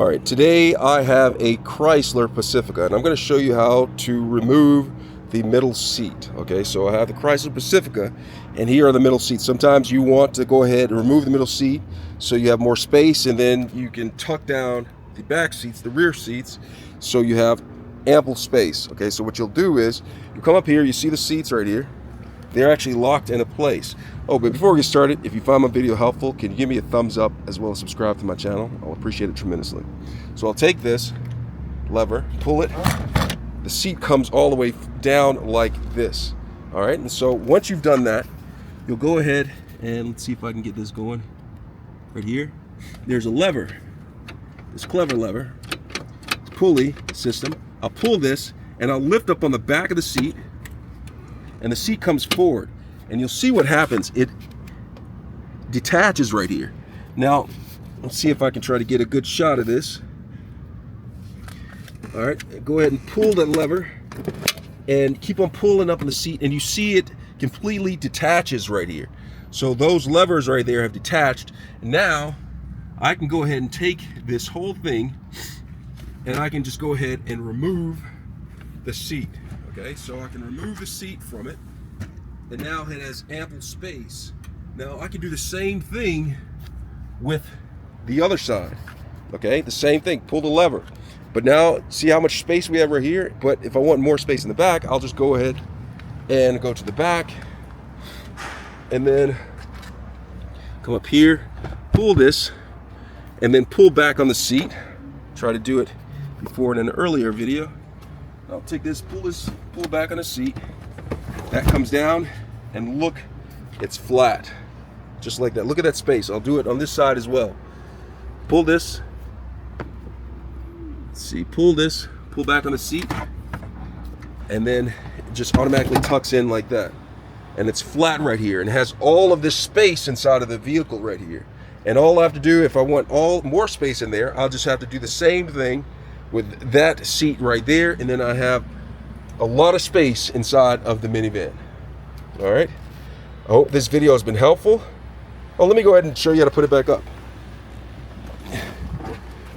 All right, today I have a Chrysler Pacifica, and I'm going to show you how to remove the middle seat. Okay, so I have the Chrysler Pacifica, and here are the middle seats. Sometimes you want to go ahead and remove the middle seat so you have more space, and then you can tuck down the back seats, the rear seats, so you have ample space. Okay, so what you'll do is you come up here, you see the seats right here. They're actually locked into place. Oh, but before we get started, if you find my video helpful, can you give me a thumbs up as well as subscribe to my channel? I'll appreciate it tremendously. So I'll take this lever, pull it. The seat comes all the way down like this. All right, and so once you've done that, you'll go ahead and let's see if I can get this going. Right here, there's a lever, this clever lever, pulley system. I'll pull this and I'll lift up on the back of the seat, and the seat comes forward, and you'll see what happens. It detaches right here. Now, let's see if I can try to get a good shot of this. All right, go ahead and pull that lever and keep on pulling up on the seat, and you see it completely detaches right here. So those levers right there have detached. Now, I can go ahead and take this whole thing and I can just go ahead and remove the seat. Okay, so I can remove the seat from it, and now it has ample space. Now I can do the same thing with the other side. Okay, the same thing, pull the lever. But now, see how much space we have right here? But if I want more space in the back, I'll just go ahead and go to the back, and then come up here, pull this, and then pull back on the seat. Try to do it before in an earlier video. I'll take this, pull back on the seat. That comes down, and look, it's flat. Just like that. Look at that space. I'll do it on this side as well. Pull this. Let's see, pull this, pull back on the seat, and then it just automatically tucks in like that. And it's flat right here, and it has all of this space inside of the vehicle right here. And all I have to do, if I want more space in there, I'll just have to do the same thing with that seat right there, and then I have a lot of space inside of the minivan. All right, I hope this video has been helpful. Oh, let me go ahead and show you how to put it back up.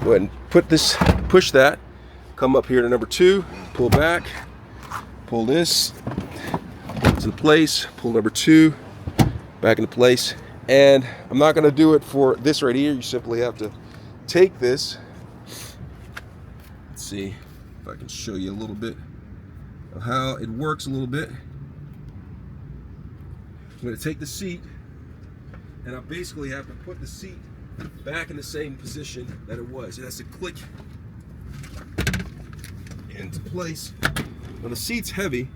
Go ahead and put this, push that, come up here to number 2, pull back, pull this into place, pull number 2 back into place. And I'm not going to do it for this right here. You simply have to take this. Let's see if I can show you a little bit of how it works a little bit. I'm going to take the seat, and I basically have to put the seat back in the same position that it was. It has to click into place. Now the seat's heavy,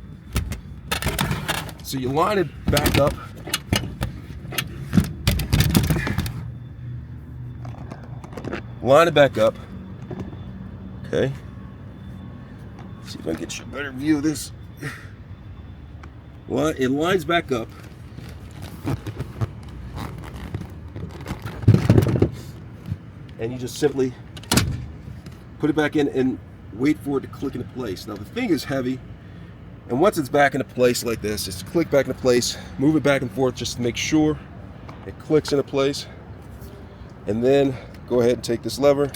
so you line it back up. Line it back up. Okay. See if I can get you a better view of this. Well, it lines back up. And you just simply put it back in and wait for it to click into place. Now the thing is heavy, and once it's back into place like this, just click back into place, move it back and forth just to make sure it clicks into place. And then go ahead and take this lever,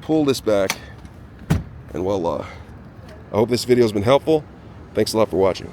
pull this back, and voila. I hope this video has been helpful. Thanks a lot for watching.